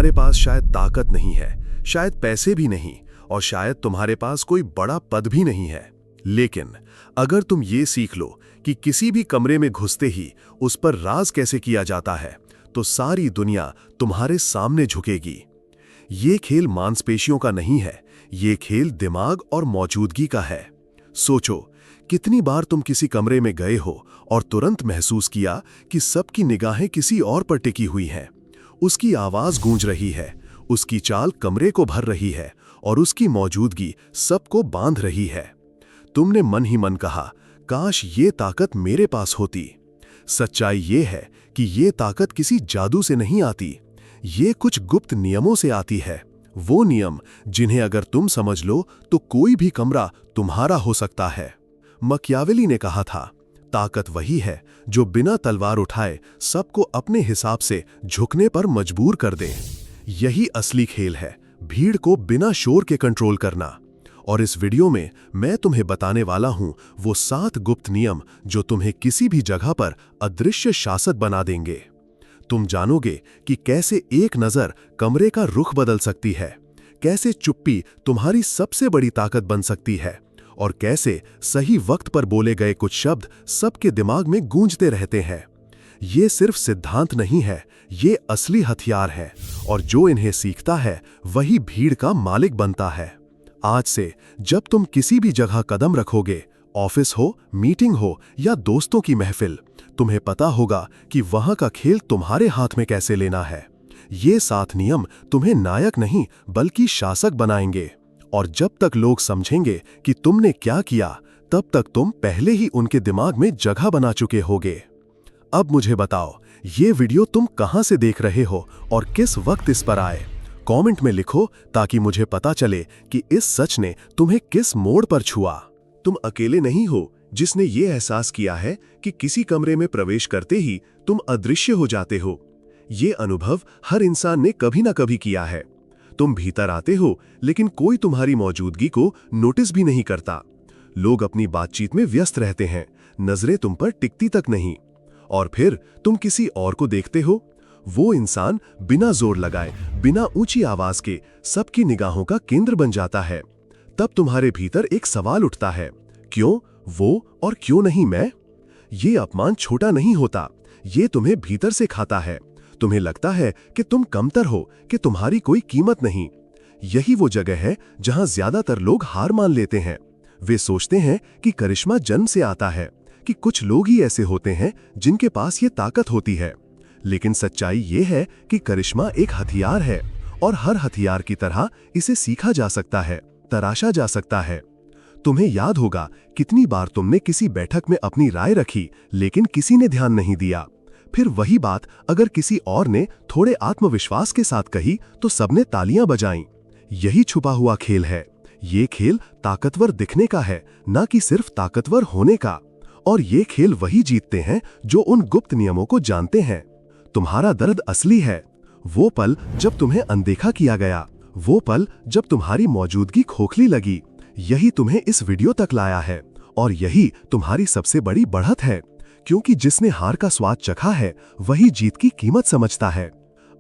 तुम्हारे पास शायद ताकत नहीं है, शायद पैसे भी नहीं, और शायद तुम्हारे पास कोई बड़ा पद भी नहीं है। लेकिन अगर तुम ये सीख लो कि किसी भी कमरे में घुसते ही उस पर राज कैसे किया जाता है, तो सारी दुनिया तुम्हारे सामने झुकेगी। ये खेल मांसपेशियों का नहीं है, ये खेल दिमाग और मौजूदगी का है। सोचो, कितनी बार तुम किसी कमरे में गए हो और तुरंत महसूस किया कि सबकी निगाहें किसी और पर टिकी हुई हैं। उसकी आवाज गूंज रही है, उसकी चाल कमरे को भर रही है और उसकी मौजूदगी सबको बांध रही है। तुमने मन ही मन कहा, काश ये ताकत मेरे पास होती। सच्चाई ये है कि ये ताकत किसी जादू से नहीं आती, ये कुछ गुप्त नियमों से आती है। वो नियम जिन्हें अगर तुम समझ लो तो कोई भी कमरा तुम्हारा हो सकता है। मकियावेली ने कहा था, ताकत वही है जो बिना तलवार उठाए सबको अपने हिसाब से झुकने पर मजबूर कर दे। यही असली खेल है, भीड़ को बिना शोर के कंट्रोल करना। और इस वीडियो में मैं तुम्हें बताने वाला हूं वो 7 गुप्त नियम जो तुम्हें किसी भी जगह पर अदृश्य शासक बना देंगे। तुम जानोगे कि कैसे एक नजर कमरे का रुख बदल सकती है, कैसे चुप्पी तुम्हारी सबसे बड़ी ताकत बन सकती है, और कैसे सही वक्त पर बोले गए कुछ शब्द सबके दिमाग में गूंजते रहते हैं। ये सिर्फ सिद्धांत नहीं है, ये असली हथियार है, और जो इन्हें सीखता है वही भीड़ का मालिक बनता है। आज से जब तुम किसी भी जगह कदम रखोगे, ऑफिस हो, मीटिंग हो या दोस्तों की महफिल, तुम्हें पता होगा कि वहां का खेल तुम्हारे हाथ में कैसे लेना है। ये 7 नियम तुम्हें नायक नहीं बल्कि शासक बनाएंगे। और जब तक लोग समझेंगे कि तुमने क्या किया, तब तक तुम पहले ही उनके दिमाग में जगह बना चुके होगे। अब मुझे बताओ, ये वीडियो तुम कहां से देख रहे हो और किस वक्त इस पर आए? कमेंट में लिखो ताकि मुझे पता चले कि इस सच ने तुम्हें किस मोड़ पर छुआ। तुम अकेले नहीं हो जिसने ये एहसास किया है कि किसी कमरे में प्रवेश करते ही तुम अदृश्य हो जाते हो। ये अनुभव हर इंसान ने कभी ना कभी किया है। तुम भीतर आते हो लेकिन कोई तुम्हारी मौजूदगी को नोटिस भी नहीं करता। लोग अपनी बातचीत में व्यस्त रहते हैं, नजरें तुम पर टिकती तक नहीं। और फिर तुम किसी और को देखते हो। वो इंसान बिना जोर लगाए, बिना ऊंची आवाज के सबकी निगाहों का केंद्र बन जाता है। तब तुम्हारे भीतर एक सवाल उठता है, क्यों वो और क्यों नहीं मैं? ये अपमान छोटा नहीं होता, ये तुम्हें भीतर से खाता है। तुम्हें लगता है कि तुम कमतर हो, कि तुम्हारी कोई कीमत नहीं। यही वो जगह है जहां ज्यादातर लोग हार मान लेते हैं। वे सोचते हैं कि करिश्मा जन्म से आता है, कि कुछ लोग ही ऐसे होते हैं जिनके पास ये ताकत होती है। लेकिन सच्चाई ये है कि करिश्मा एक हथियार है, और हर हथियार की तरह इसे सीखा जा सकता है, तराशा जा सकता है। तुम्हें याद होगा कितनी बार तुमने किसी बैठक में अपनी राय रखी लेकिन किसी ने ध्यान नहीं दिया। फिर वही बात अगर किसी और ने थोड़े आत्मविश्वास के साथ कही तो सबने तालियां बजाईं। यही छुपा हुआ खेल है। ये खेल ताकतवर दिखने का है, ना कि सिर्फ ताकतवर होने का। और ये खेल वही जीतते हैं जो उन गुप्त नियमों को जानते हैं। तुम्हारा दर्द असली है, वो पल जब तुम्हें अनदेखा किया गया, वो पल जब तुम्हारी मौजूदगी खोखली लगी। यही तुम्हें इस वीडियो तक लाया है, और यही तुम्हारी सबसे बड़ी बढ़त है। क्योंकि जिसने हार का स्वाद चखा है वही जीत की कीमत समझता है।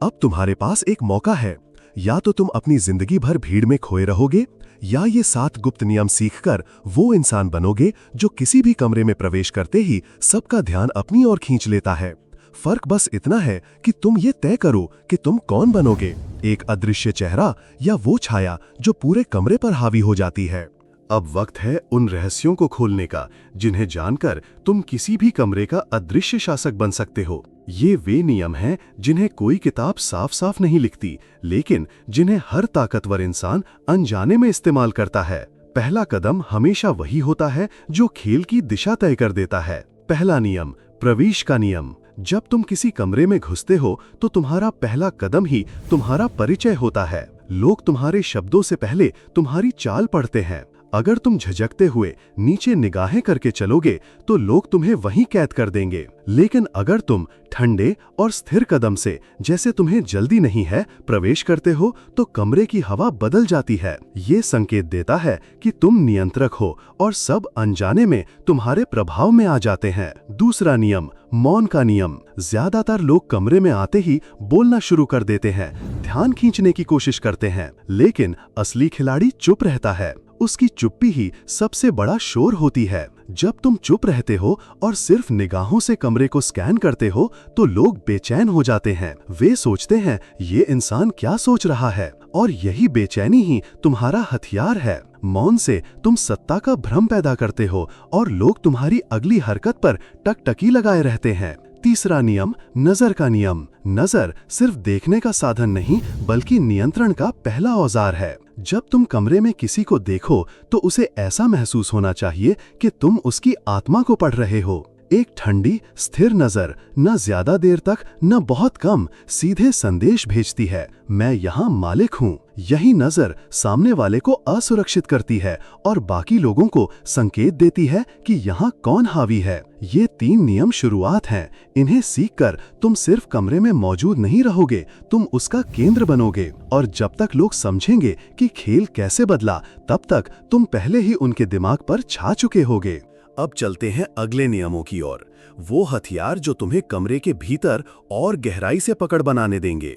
अब तुम्हारे पास एक मौका है, या तो तुम अपनी जिंदगी भर भीड़ में खोए रहोगे, या ये 7 गुप्त नियम सीखकर वो इंसान बनोगे जो किसी भी कमरे में प्रवेश करते ही सबका ध्यान अपनी ओर खींच लेता है। फर्क बस इतना है कि तुम ये तय करो कि तुम कौन बनोगे, एक अदृश्य चेहरा या वो छाया जो पूरे कमरे पर हावी हो जाती है। अब वक्त है उन रहस्यों को खोलने का जिन्हें जानकर तुम किसी भी कमरे का अदृश्य शासक बन सकते हो। ये वे नियम हैं जिन्हें कोई किताब साफ साफ नहीं लिखती, लेकिन जिन्हें हर ताकतवर इंसान अनजाने में इस्तेमाल करता है। पहला कदम हमेशा वही होता है जो खेल की दिशा तय कर देता है। पहला नियम, प्रवेश का नियम। जब तुम किसी कमरे में घुसते हो तो तुम्हारा पहला कदम ही तुम्हारा परिचय होता है। लोग तुम्हारे शब्दों से पहले तुम्हारी चाल पढ़ते हैं। अगर तुम झिझकते हुए नीचे निगाहें करके चलोगे तो लोग तुम्हें वहीं कैद कर देंगे। लेकिन अगर तुम ठंडे और स्थिर कदम से, जैसे तुम्हें जल्दी नहीं है, प्रवेश करते हो तो कमरे की हवा बदल जाती है। ये संकेत देता है कि तुम नियंत्रक हो और सब अनजाने में तुम्हारे प्रभाव में आ जाते हैं। दूसरा नियम, मौन का नियम। ज्यादातर लोग कमरे में आते ही बोलना शुरू कर देते हैं, ध्यान खींचने की कोशिश करते हैं, लेकिन असली खिलाड़ी चुप रहता है। उसकी चुप्पी ही सबसे बड़ा शोर होती है। जब तुम चुप रहते हो और सिर्फ निगाहों से कमरे को स्कैन करते हो तो लोग बेचैन हो जाते हैं। वे सोचते हैं ये इंसान क्या सोच रहा है, और यही बेचैनी ही तुम्हारा हथियार है। मौन से तुम सत्ता का भ्रम पैदा करते हो और लोग तुम्हारी अगली हरकत पर टकटकी लगाए रहते हैं। तीसरा नियम, नजर का नियम। नजर सिर्फ देखने का साधन नहीं बल्कि नियंत्रण का पहला औजार है। जब तुम कमरे में किसी को देखो तो उसे ऐसा महसूस होना चाहिए कि तुम उसकी आत्मा को पढ़ रहे हो। एक ठंडी स्थिर नजर न ज्यादा देर तक न बहुत कम सीधे संदेश भेजती है, मैं यहाँ मालिक हूँ। यही नजर सामने वाले को असुरक्षित करती है और बाकी लोगों को संकेत देती है कि यहाँ कौन हावी है। ये 3 नियम शुरुआत हैं। इन्हें सीखकर तुम सिर्फ कमरे में मौजूद नहीं रहोगे, तुम उसका केंद्र बनोगे। और जब तक लोग समझेंगे कि खेल कैसे बदला, तब तक तुम पहले ही उनके दिमाग पर छा चुके होगे। अब चलते हैं अगले नियमों की ओर, वो हथियार जो तुम्हें कमरे के भीतर और गहराई से पकड़ बनाने देंगे।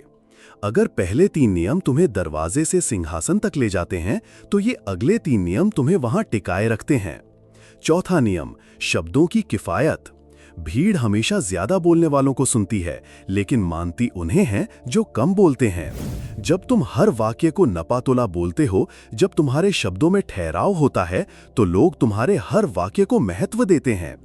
अगर पहले 3 नियम तुम्हें दरवाजे से सिंहासन तक ले जाते हैं, तो ये अगले 3 नियम तुम्हें वहां टिकाए रखते हैं। चौथा नियम, शब्दों की किफायत। भीड़ हमेशा ज्यादा बोलने वालों को सुनती है, लेकिन मानती उन्हें है जो कम बोलते हैं। जब तुम हर वाक्य को नपातुला बोलते हो, जब तुम्हारे शब्दों में ठहराव होता है, तो लोग तुम्हारे हर वाक्य को महत्व देते हैं।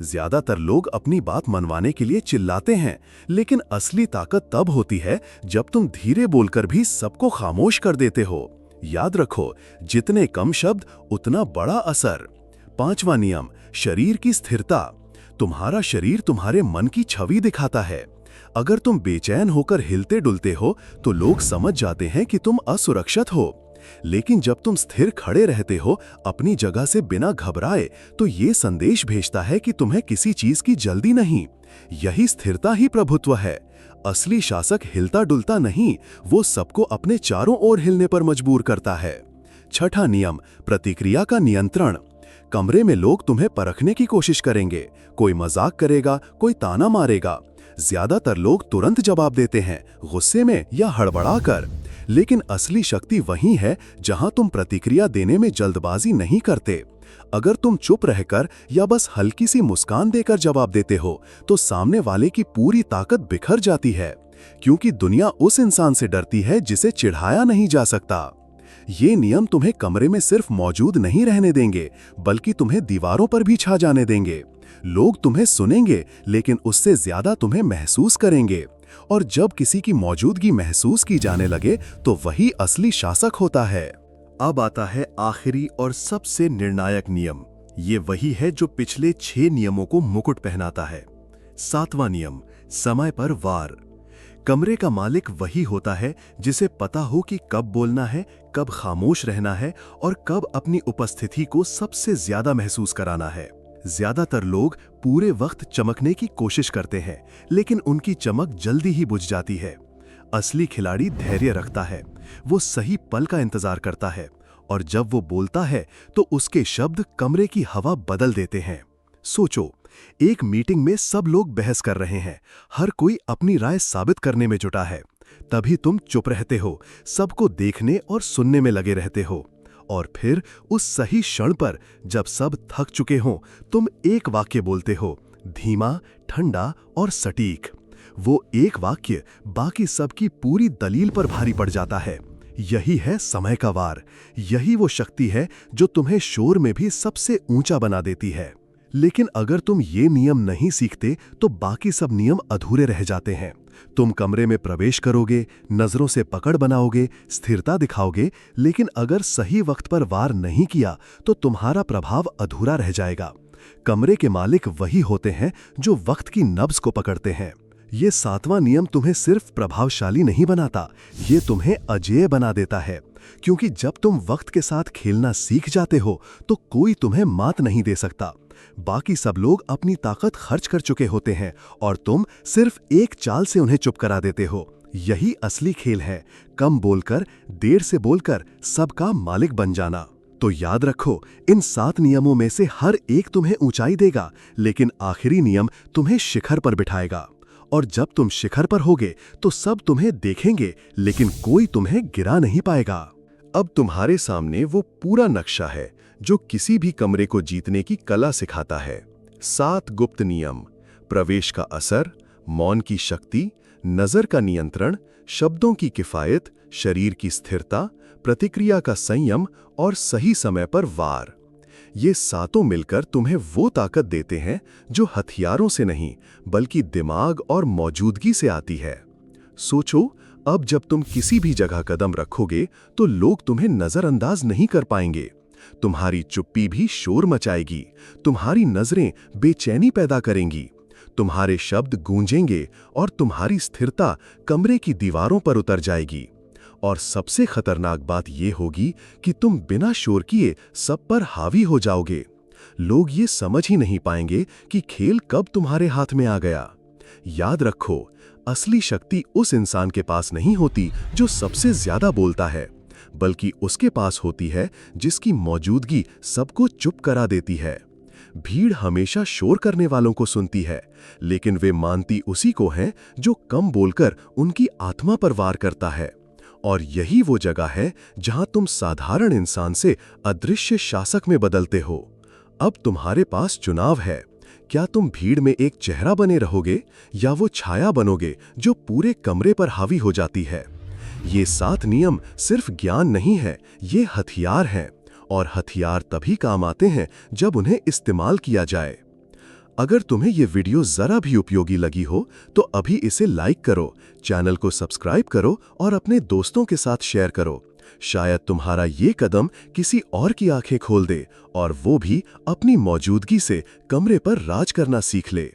ज्यादातर लोग अपनी बात मनवाने के लिए चिल्लाते हैं, लेकिन असली ताकत तब होती है जब तुम धीरे बोलकर भी सबको खामोश कर देते हो। याद रखो, जितने कम शब्द उतना बड़ा असर। पांचवा नियम, शरीर की स्थिरता। तुम्हारा शरीर तुम्हारे मन की छवि दिखाता है। अगर तुम बेचैन होकर हिलते डुलते हो तो लोग समझ जाते हैं कि तुम असुरक्षित हो, लेकिन जब तुम स्थिर खड़े रहते हो अपनी जगह से बिना घबराए, तो ये संदेश भेजता है कि तुम्हें किसी चीज की जल्दी नहीं। यही स्थिरता ही प्रभुत्व है। असली शासक हिलता डुलता नहीं, वो सबको अपने चारों ओर हिलने पर मजबूर करता है। छठा नियम, प्रतिक्रिया का नियंत्रण। कमरे में लोग तुम्हें परखने की कोशिश करेंगे, कोई मजाक करेगा, कोई ताना मारेगा। ज्यादातर लोग तुरंत जवाब देते हैं, गुस्से में या हड़बड़ाकर। लेकिन असली शक्ति वहीं है जहां तुम प्रतिक्रिया देने में जल्दबाजी नहीं करते। अगर तुम चुप रहकर या बस हल्की सी मुस्कान देकर जवाब देते हो, तो सामने वाले की पूरी ताकत बिखर जाती है, क्योंकि दुनिया उस इंसान से डरती है जिसे चिढ़ाया नहीं जा सकता। ये नियम तुम्हें कमरे में सिर्फ मौजूद नहीं रहने देंगे, बल्कि तुम्हें दीवारों पर भी छा जाने देंगे। लोग तुम्हें सुनेंगे, लेकिन उससे ज्यादा तुम्हें महसूस करेंगे। और जब किसी की मौजूदगी महसूस की जाने लगे, तो वही असली शासक होता है। अब आता है आखिरी और सबसे निर्णायक नियम। ये वही है जो पिछले 6 नियमों को मुकुट पहनाता है। 7वां नियम, समय पर वार। कमरे का मालिक वही होता है जिसे पता हो कि कब बोलना है, कब खामोश रहना है और कब अपनी उपस्थिति को सबसे ज्यादा महसूस कराना है। ज्यादातर लोग पूरे वक्त चमकने की कोशिश करते हैं, लेकिन उनकी चमक जल्दी ही बुझ जाती है। असली खिलाड़ी धैर्य रखता है, वो सही पल का इंतजार करता है, और जब वो बोलता है तो उसके शब्द कमरे की हवा बदल देते हैं। सोचो, एक मीटिंग में सब लोग बहस कर रहे हैं, हर कोई अपनी राय साबित करने में जुटा है। तभी तुम चुप रहते हो, सबको देखने और सुनने में लगे रहते हो। और फिर उस सही क्षण पर जब सब थक चुके हों, तुम एक वाक्य बोलते हो, धीमा, ठंडा और सटीक। वो एक वाक्य बाकी सबकी पूरी दलील पर भारी पड़ जाता है। यही है समय का वार। यही वो शक्ति है जो तुम्हें शोर में भी सबसे ऊंचा बना देती है। लेकिन अगर तुम ये नियम नहीं सीखते तो बाकी सब नियम अधूरे रह जाते हैं। तुम कमरे में प्रवेश करोगे, नजरों से पकड़ बनाओगे, स्थिरता दिखाओगे, लेकिन अगर सही वक्त पर वार नहीं किया तो तुम्हारा प्रभाव अधूरा रह जाएगा। कमरे के मालिक वही होते हैं जो वक्त की नब्ज को पकड़ते हैं। ये 7वां नियम तुम्हें सिर्फ प्रभावशाली नहीं बनाता, ये तुम्हें अजेय बना देता है। क्योंकि जब तुम वक्त के साथ खेलना सीख जाते हो तो कोई तुम्हें मात नहीं दे सकता। बाकी सब लोग अपनी ताकत खर्च कर चुके होते हैं और तुम सिर्फ एक चाल से उन्हें चुप करा देते हो। यही असली खेल है, कम बोलकर, देर से बोलकर सबका मालिक बन जाना। तो याद रखो, इन 7 नियमों में से हर एक तुम्हें ऊंचाई देगा, लेकिन आखिरी नियम तुम्हें शिखर पर बिठाएगा। और जब तुम शिखर पर होगे तो सब तुम्हें देखेंगे, लेकिन कोई तुम्हें गिरा नहीं पाएगा। अब तुम्हारे सामने वो पूरा नक्शा है जो किसी भी कमरे को जीतने की कला सिखाता है। 7 गुप्त नियम: प्रवेश का असर, मौन की शक्ति, नजर का नियंत्रण, शब्दों की किफायत, शरीर की स्थिरता, प्रतिक्रिया का संयम और सही समय पर वार। ये सातों मिलकर तुम्हें वो ताकत देते हैं जो हथियारों से नहीं बल्कि दिमाग और मौजूदगी से आती है। सोचो, अब जब तुम किसी भी जगह कदम रखोगे तो लोग तुम्हें नजरअंदाज नहीं कर पाएंगे। तुम्हारी चुप्पी भी शोर मचाएगी, तुम्हारी नजरें बेचैनी पैदा करेंगी, तुम्हारे शब्द गूंजेंगे और तुम्हारी स्थिरता कमरे की दीवारों पर उतर जाएगी। और सबसे खतरनाक बात यह होगी कि तुम बिना शोर किए सब पर हावी हो जाओगे। लोग ये समझ ही नहीं पाएंगे कि खेल कब तुम्हारे हाथ में आ गया। याद रखो, असली शक्ति उस इंसान के पास नहीं होती जो सबसे ज्यादा बोलता है, बल्कि उसके पास होती है जिसकी मौजूदगी सबको चुप करा देती है। भीड़ हमेशा शोर करने वालों को सुनती है, लेकिन वे मानती उसी को हैं जो कम बोलकर उनकी आत्मा पर वार करता है। और यही वो जगह है जहां तुम साधारण इंसान से अदृश्य शासक में बदलते हो। अब तुम्हारे पास चुनाव है, क्या तुम भीड़ में एक चेहरा बने रहोगे या वो छाया बनोगे जो पूरे कमरे पर हावी हो जाती है। ये 7 नियम सिर्फ ज्ञान नहीं है, ये हथियार हैं, और हथियार तभी काम आते हैं जब उन्हें इस्तेमाल किया जाए। अगर तुम्हें ये वीडियो जरा भी उपयोगी लगी हो तो अभी इसे लाइक करो, चैनल को सब्सक्राइब करो और अपने दोस्तों के साथ शेयर करो। शायद तुम्हारा ये कदम किसी और की आंखें खोल दे और वो भी अपनी मौजूदगी से कमरे पर राज करना सीख ले।